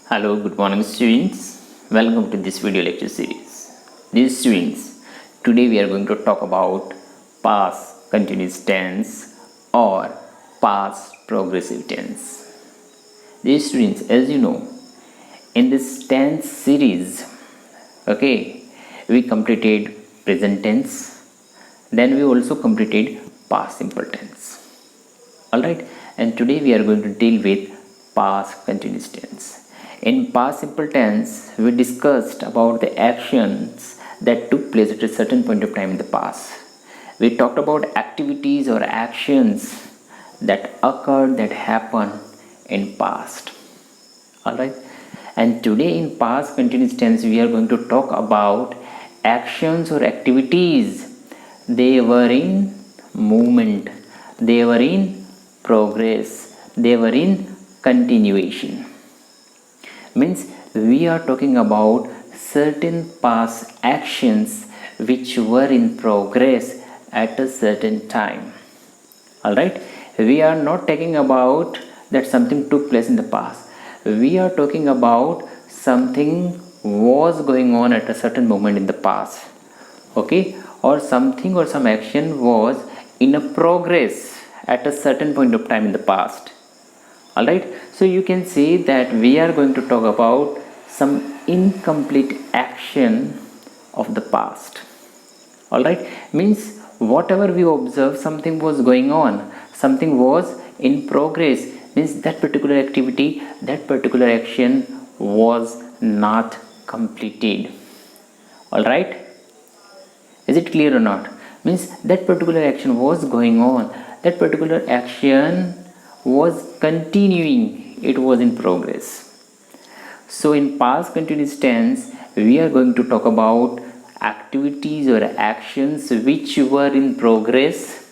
Hello, good morning students. Welcome to this video lecture series. Dear students, today we are going to talk about past continuous tense or past progressive tense. Dear students, as you know, in this tense series, we completed present tense, then we also completed past simple tense. Alright, and today we are going to deal with past continuous tense. In past simple tense, we discussed about the actions that took place at a certain point of time in the past. We talked about activities or actions that occurred, that happened in past. Alright, and today in past continuous tense, we are going to talk about actions or activities. They were in movement, they were in progress, they were in continuation. Means we are talking about certain past actions which were in progress at a certain time. Alright, we are not talking about that something took place in the past. We are talking about something was going on at a certain moment in the past. Okay, or something or some action was in a progress at a certain point of time in the past. Alright, so you can say that we are going to talk about some incomplete action of the past. Alright, means whatever we observe, something was going on, something was in progress, means that particular activity, that particular action was not completed. Alright, is it clear or not? Means that particular action was going on, that particular action was continuing, it was in progress. So in past continuous tense, we are going to talk about activities or actions which were in progress,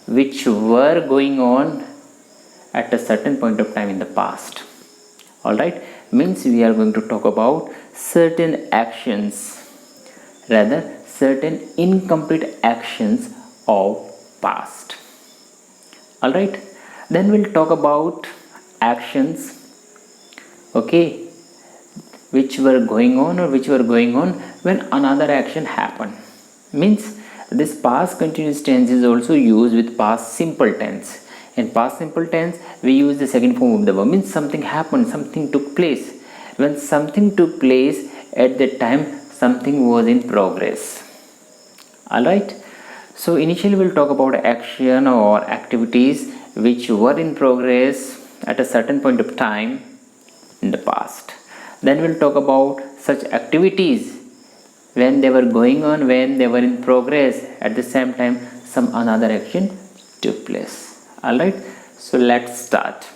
which were going on at a certain point of time in the past. Alright, means we are going to talk about certain actions, rather certain incomplete actions of past. Alright, then we'll talk about actions, which were going on or which were going on when another action happened. Means this past continuous tense is also used with past simple tense. In past simple tense, we use the second form of the verb. Means something happened, something took place. When something took place, at that time something was in progress. Alright, so initially we'll talk about action or activities which were in progress at a certain point of time in the past. Then we'll talk about such activities when they were going on, when they were in progress, at the same time some another action took place. Alright, so let's start.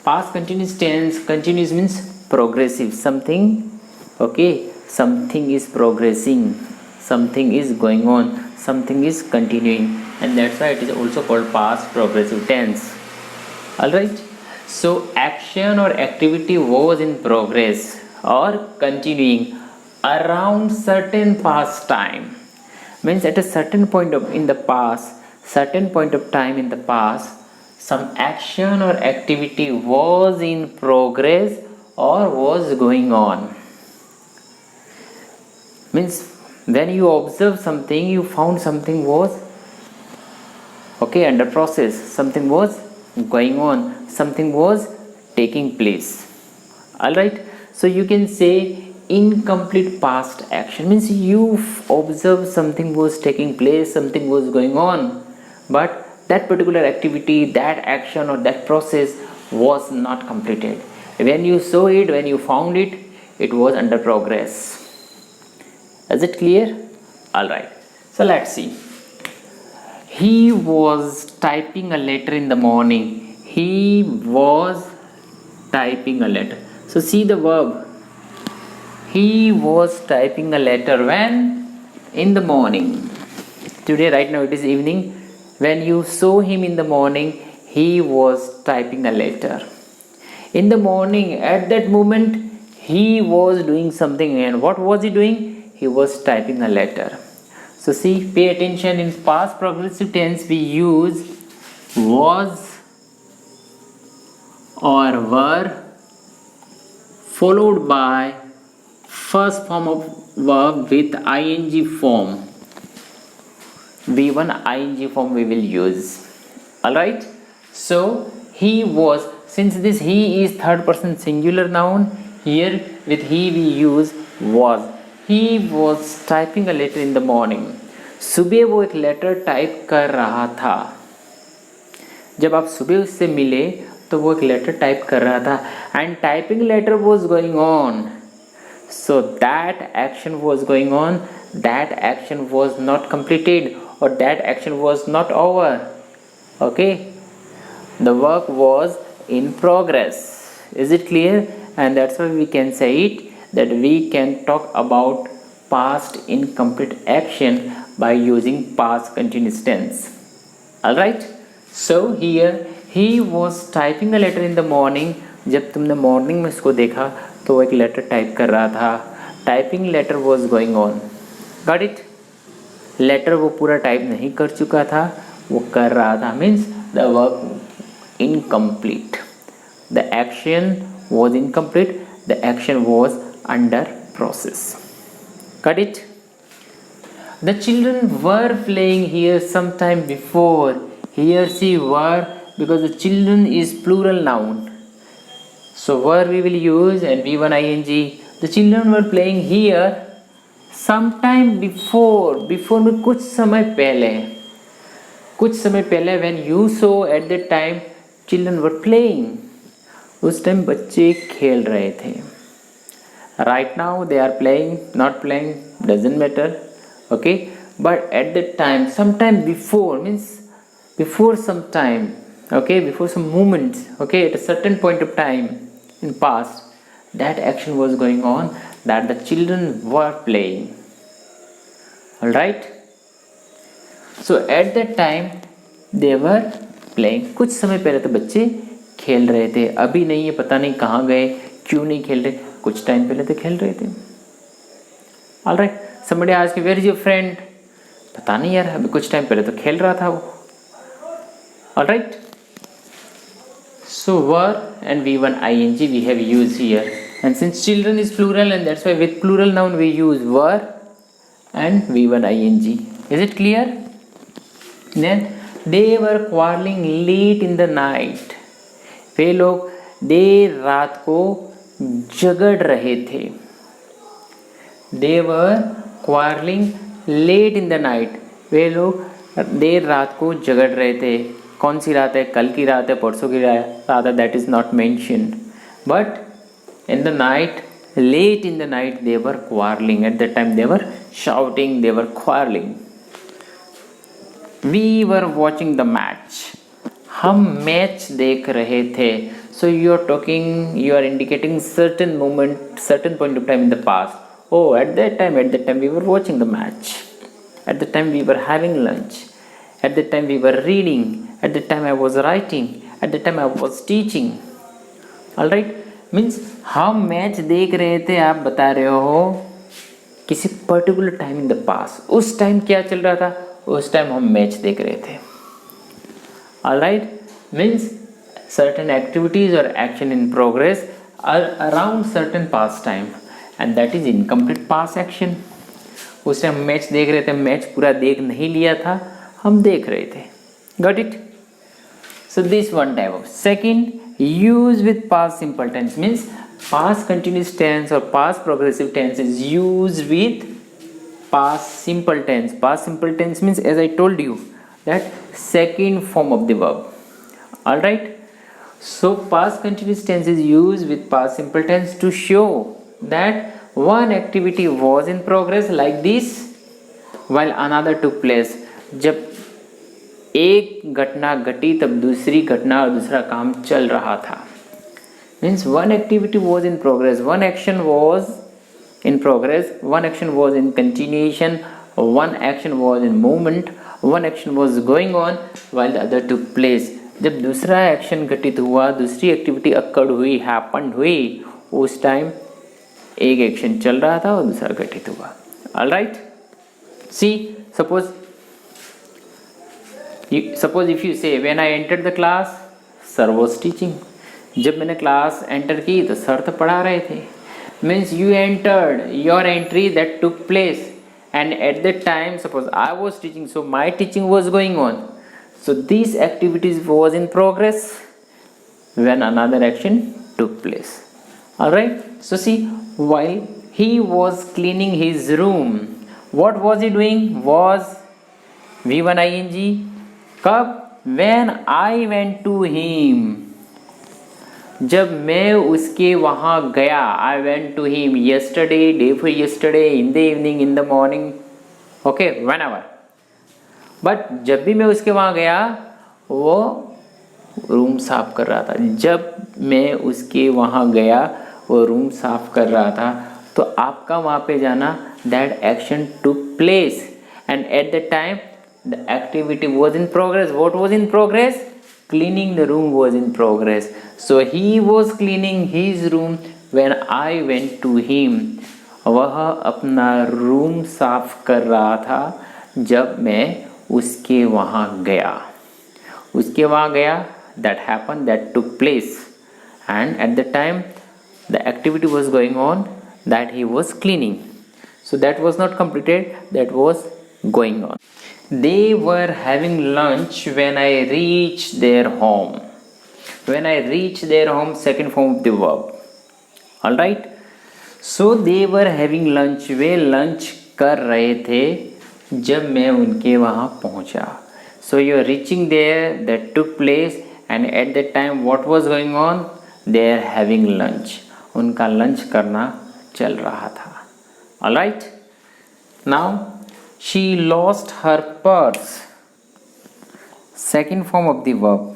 Past continuous tense, continuous means progressive, something, something is progressing, something is going on, something is continuing, and that's why it is also called past progressive tense. Alright, so action or activity was in progress or continuing around certain past time. Means at a certain point of in the past, certain point of time in the past, some action or activity was in progress or was going on. Means when you observe something, you found something was under process, something was going on, something was taking place. Alright, so you can say incomplete past action means you observe something was taking place, something was going on, but that particular activity, that action or that process was not completed. When you saw it, when you found it, it was under progress. Is it clear? Alright, so let's see. He was typing a letter in the morning. He was typing a letter. So see the verb. He was typing a letter when? In the morning. Today, right now it is evening. When you saw him in the morning, he was typing a letter. In the morning, at that moment, he was doing something. And what was he doing? He was typing a letter. So see, pay attention, in past progressive tense we use was or were followed by first form of verb with ing form. V1 ing form we will use. Alright, so he was, since this he is third person singular noun, here with he we use was. He was typing a letter in the morning. सुबह वो एक letter type कर रहा था. जब आप सुबह उससे मिले तो वो एक लेटर टाइप कर रहा था. And typing letter was going on. So that action was going on. That action was not completed or that action was not over. Okay, the work was in progress. Is it clear? And that's why we can say it that we can talk about past incomplete action by using past continuous tense. All right, so here he was typing a letter in the morning. जब तुमने morning में उसको देखा तो वो एक letter type कर रहा था. Typing letter was going on. Got it? Letter वो पूरा टाइप नहीं कर चुका था, वो कर रहा था. Means the work incomplete. The action was incomplete. The action was under process. Got it? The children were playing here some time before. Here see were because the children is plural noun. So were we will use and V1 ing. The children were playing here sometime before. Before में कुछ समय पहले. कुछ समय पहले when you saw at that time children were playing. उस time बच्चे खेल रहे थे. Right now they are playing, not playing, doesn't matter. Okay, but at that time, sometime before means before some time. Okay, before some moments. Okay, at a certain point of time in past, that action was going on, that the children were playing. All right, so at that time they were playing. कुछ समय पहले तो बच्चे खेल रहे थे. अभी नहीं है, पता नहीं कहाँ गए, क्यों नहीं खेल रहे. कुछ टाइम पहले तो खेल रहे थे. All right, somebody asked where is your friend? पता नहीं यार, अभी कुछ टाइम पहले तो खेल रहा था वो. All right, so were and V1 ing we have used here. And since children is plural, and that's why with plural noun we use were and V1 ing. Is it clear? Then they were quarreling late in the night. वे लोग देर रात को झगड़ रहे थे. They were quarreling late in the night. वे लोग देर रात को झगड़ रहे थे. कौन सी रात है? कल की रात है, परसों की रात है, that is not mentioned. But in the night, late in the night they were quarrelling. At the time they were shouting, they were quarrelling. We were watching the match. हम मैच देख रहे थे. So you are talking, you are indicating certain moment, certain point of time in the past. Oh, at that time we were watching the match. At the time we were having lunch. At the time we were reading. At the time I was writing. At the time I was teaching. All right, means हम match देख रहे थे, आप बता रहे हो किसी particular time in the past. उस टाइम क्या चल रहा था? उस टाइम हम मैच देख रहे थे. All right, means certain activities or action in progress are around certain past time. And that is incomplete pass action. उस टाइम मैच देख रहे थे, मैच पूरा देख नहीं लिया था, हम देख रहे थे. Got it? So this one type of. Second, use with past simple tense means past continuous tense और past progressive tense is use with past simple tense. Past simple tense means as I told you that second form of the verb. All right, so past continuous tense is use with past simple tense to show that one activity was in progress like this while another took place. जब एक घटना घटी तब दूसरी घटना और दूसरा काम चल रहा था. Means one activity was in progress, one action was in progress, one action was in continuation, one action was in movement, one action was going on while the other took place. जब दूसरा action घटित हुआ, दूसरी activity अक्कड़ हुई, happen हुई, उस time एक action चल रहा था और दूसरा घटित हुआ. All right, see suppose if you say when I entered the class sir was teaching. जब मैंने क्लास एंटर की तो सर तो पढ़ा रहे थे. Means you entered, your entry that took place, and at that time suppose I was teaching, so my teaching was going on, so these activities was in progress when another action took place. All right, so see, while he was cleaning his room, what was he doing? Was v1 ing. कब? when I went to him, जब मैं उसके वहाँ गया. I went to him yesterday, day for yesterday, in the evening, in the morning, okay, whenever. But जब भी मैं उसके वहाँ गया वो रूम साफ कर रहा था. जब मैं उसके वहाँ गया वो रूम साफ कर रहा था. तो आपका वहाँ पे जाना, that action took place and eight the time the activity was in progress. What was in progress? Cleaning the room was in progress. So he was cleaning his room when I went to him. वह अपना room साफ कर रहा था जब मैं उसके वहाँ गया. उसके वहाँ गया, that happened, that took place, and at the time the activity was going on, that he was cleaning. So that was not completed, that was going on. They were having lunch when I reached their home. When I reached their home, second form of the verb. Alright. So they were having lunch. Way lunch कर रहे थे जब मैं उनके वहाँ पहुँचा. So you are reaching there, that took place, and at that time what was going on? They are having lunch. उनका lunch करना चल रहा था. Alright. Now she lost her purse. Second form of the verb.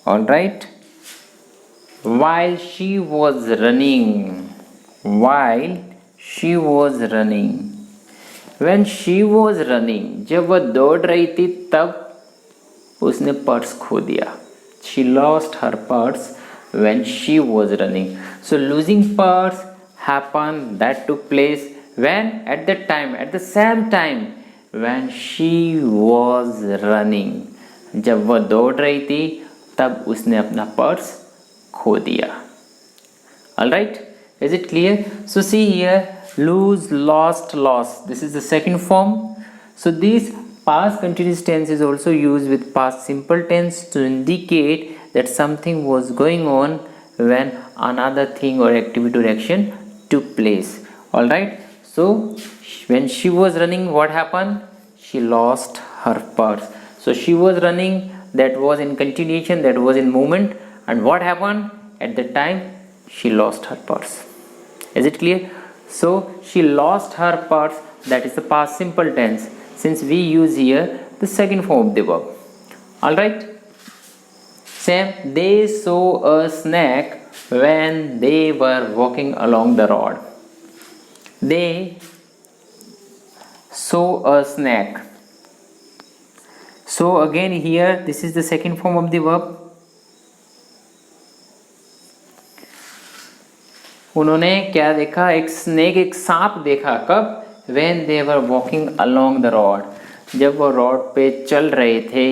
Alright. While she was running. While she was running. When she was running, जब वह दौड़ रही थी तब उसने पर्स खो दिया. She lost her purse when she was running. So losing purse happened, that took place when? At that time, at the same time when she was running. जब वह दौड़ रही थी तब उसने अपना पर्स खो दिया. Alright, is it clear? So see here, lose, lost, lost. This is the second form. So this past continuous tense is also used with past simple tense to indicate that something was going on when another thing or activity or action took place. Alright. So when she was running, what happened? She lost her purse. So she was running, that was in continuation, that was in movement, and what happened? At the time she lost her purse. Is it clear? So she lost her purse, that is the past simple tense, since we use here the second form of the verb. Alright. Same, they saw a snake when they were walking along the road. They saw a snake. So again here this is the second form of the verb. उन्होंने क्या देखा? एक snake, एक सांप देखा. कब? When they were walking along the road. जब वो रोड पे चल रहे थे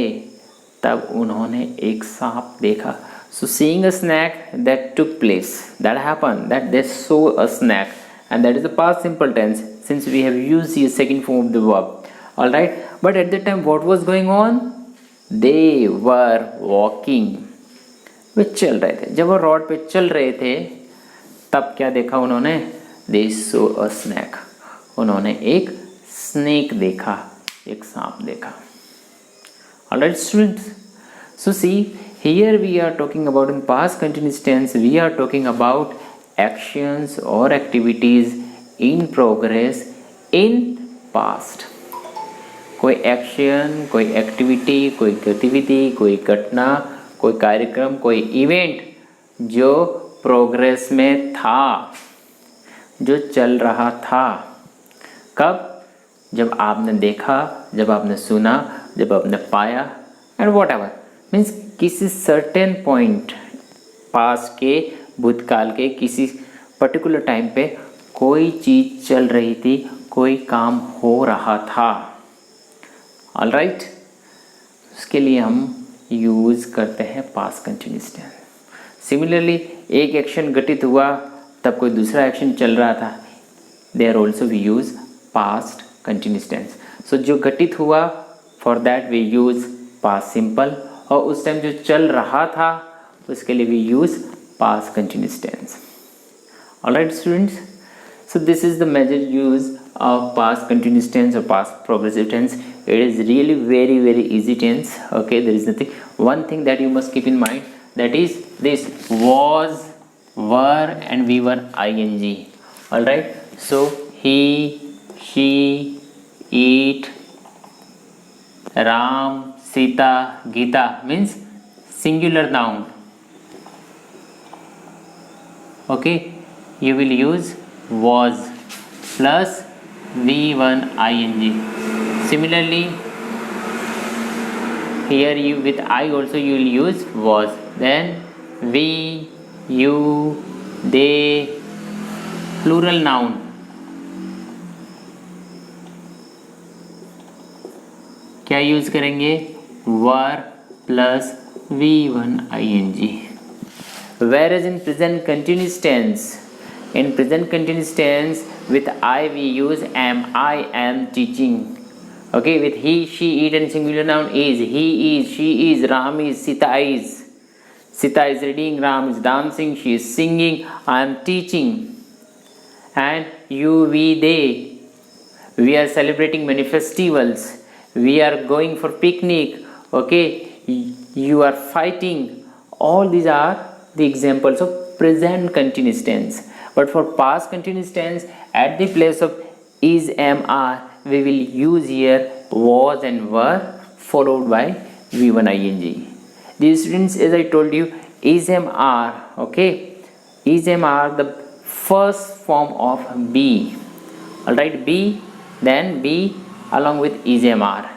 तब उन्होंने एक सांप देखा. So seeing a snake, that took place, that happened, that they saw a snake, and that is the past simple tense since we have used the second form of the verb. Alright, but at that time what was going on? They were walking. वे चल रहे थे. जब वो road पे चल रहे थे तब क्या देखा उन्होंने? They saw a snake. उन्होंने एक स्नेक देखा, एक सांप देखा. Alright students, so see here we are talking about in past continuous tense, we are talking about actions or activities in progress in past. कोई एक्शन, कोई एक्टिविटी, कोई गतिविधि, कोई घटना, कोई कार्यक्रम, कोई इवेंट जो प्रोग्रेस में था, जो चल रहा था. कब? जब आपने देखा, जब आपने सुना, जब आपने पाया, एंड वॉट एवर मीन्स किसी सर्टेन पॉइंट पास के, भूतकाल के किसी पर्टिकुलर टाइम पे कोई चीज़ चल रही थी, कोई काम हो रहा था. ऑलराइट, उसके लिए हम यूज़ करते हैं पास्ट कंटिन्यूस टेंस। सिमिलरली एक एक्शन घटित हुआ तब कोई दूसरा एक्शन चल रहा था, there also we use past continuous tense. So जो घटित हुआ for that we use past simple, और उस टाइम जो चल रहा था उसके लिए we use past continuous tense. All right students, so this is the major use of past continuous tense or past progressive tense. It is really very easy tense. Okay, there is nothing, one thing that you must keep in mind, that is this was, were and we were ing. All right, so he, she, it, Ram, Sita, Gita means singular noun. Okay, you will use was plus v1 ing. Similarly here you with I also you will use was, then we, you, they, plural noun. क्या use करेंगे? वर plus v1 ing. Whereas in present continuous tense, in present continuous tense with I we use am, I am teaching. Okay, with he, she, it and singular noun is, he is, she is, Ram is, Sita is. Sita is reading, Ram is dancing, she is singing, I am teaching. And you, we, they, we are celebrating many festivals, we are going for picnic. Okay, you are fighting. All these are the examples of present continuous tense. But for past continuous tense, at the place of is, am, are, we will use here was and were followed by v1 ing. These students, as I told you, is, am, are. Okay, is, am, are the first form of be. All right, be, then be along with is, am, are.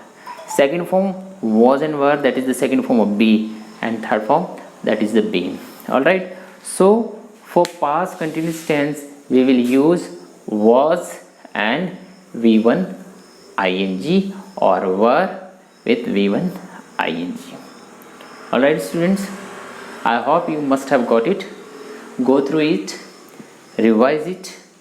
Second form was and were, that is the second form of be, and third form, that is the be. All right, so for past continuous tense we will use was and v1 ing or were with v1 ing. Alright students, I hope you must have got it. Go through it, revise it,